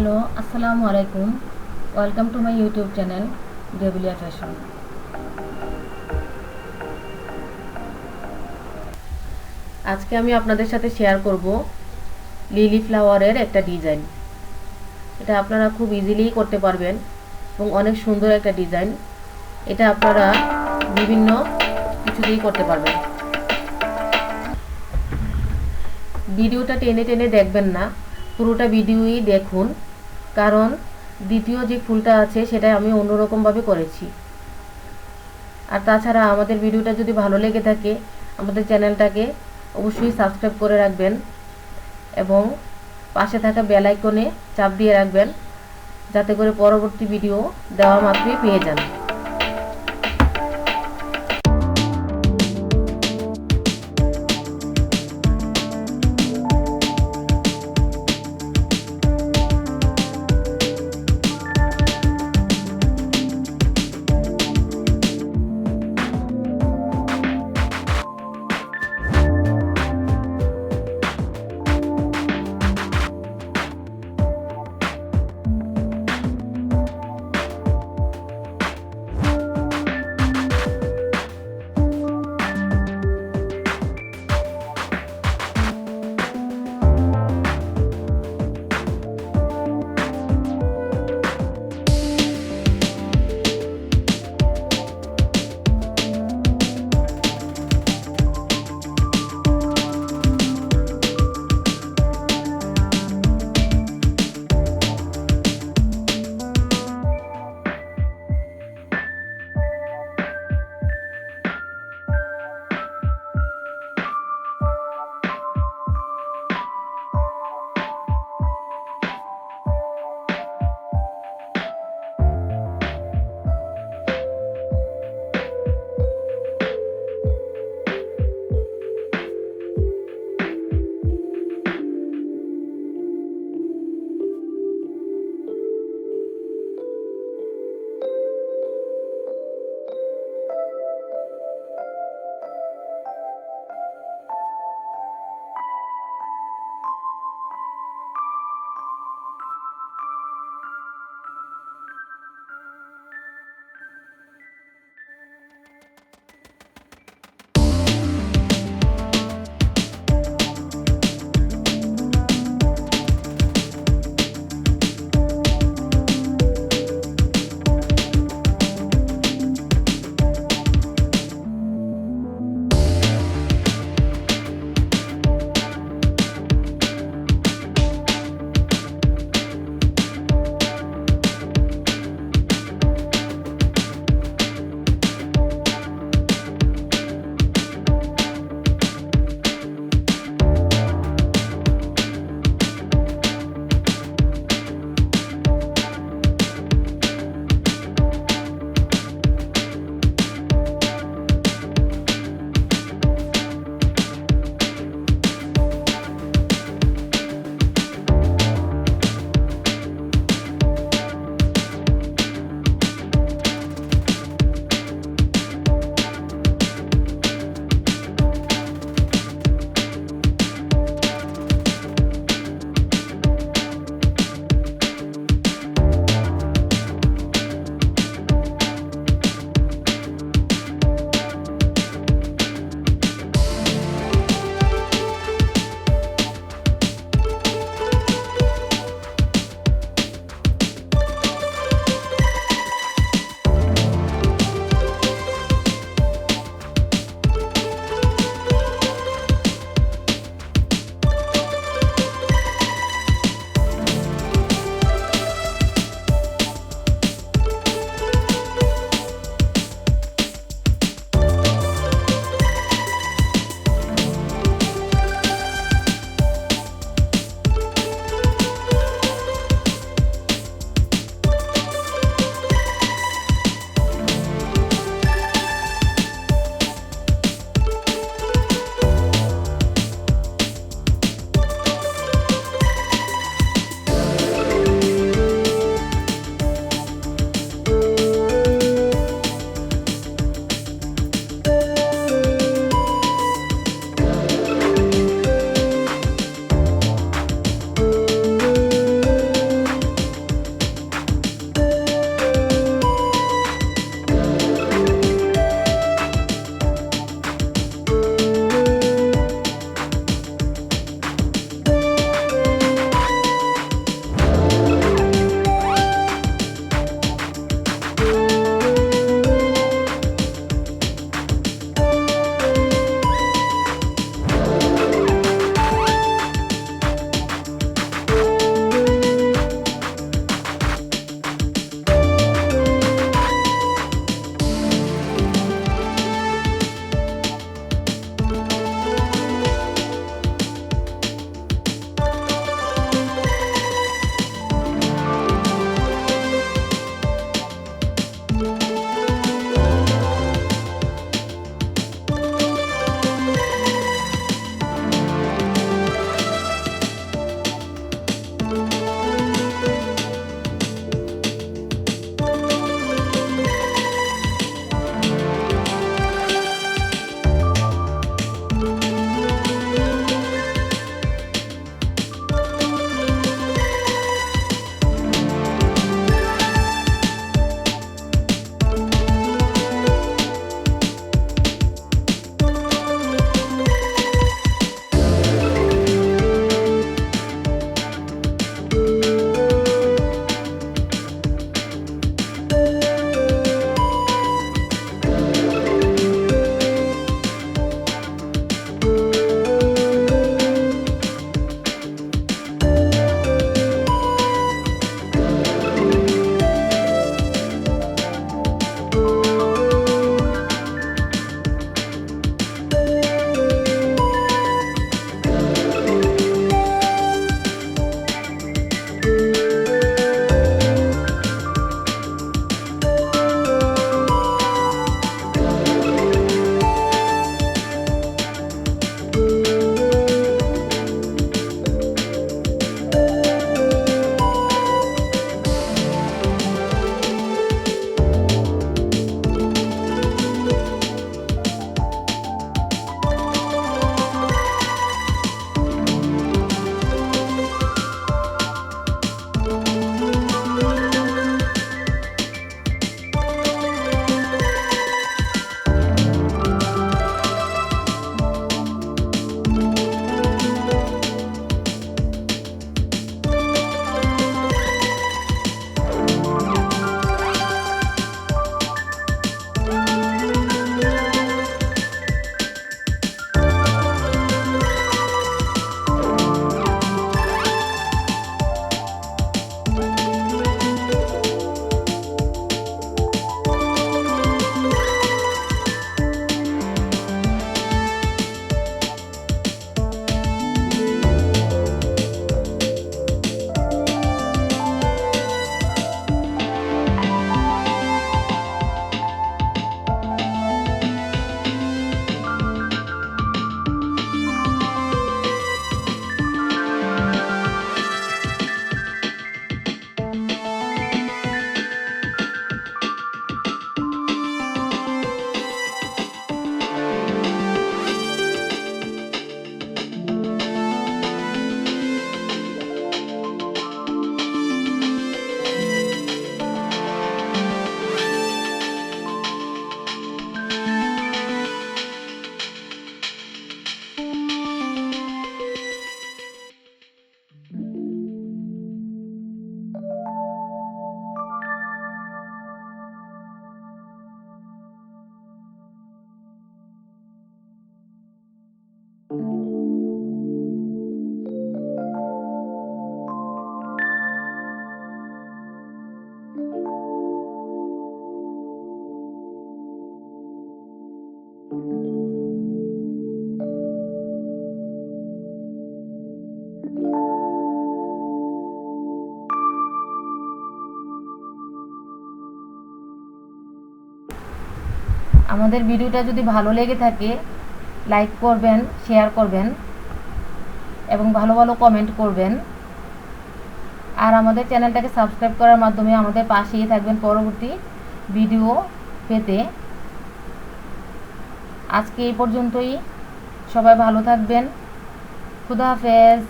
Hello, আসসালামু আলাইকুম। Welcome to my YouTube channel Grevillea Fashion। আজকে আমি আপনাদের সাথে শেয়ার করব লিলি ফ্লাওয়ারের একটা ডিজাইন। এটা আপনারা খুব ইজিলি করতে পারবেন এবং অনেক সুন্দর একটা ডিজাইন। এটা আপনারা বিভিন্ন কিছু দিয়ে করতে পারবেন। ভিডিওটা টেনে টেনে দেখবেন না, পুরোটা ভিডিওই দেখুন, কারণ দ্বিতীয় যে ফুলটা আছে সেটা আমি অন্যরকমভাবে করেছি। আর তাছাড়া আমাদের ভিডিওটা যদি ভালো লেগে থাকে আমাদের চ্যানেলটাকে অবশ্যই সাবস্ক্রাইব করে রাখবেন এবং পাশে থাকা বেল আইকনে চাপ দিয়ে রাখবেন, যাতে করে পরবর্তী ভিডিও দেওয়া মাত্রই পেয়ে যান। আমাদের ভিডিওটা যদি ভালো লেগে থাকে লাইক করবেন, শেয়ার করবেন এবং ভালো ভালো কমেন্ট করবেন। আর আমাদের চ্যানেলটাকে সাবস্ক্রাইব করার মাধ্যমে আমাদের পাশেই থাকবেন পরবর্তী ভিডিও পেতে। আজকে এই পর্যন্তই। সবাই ভালো থাকবেন। খুদা হাফেজ।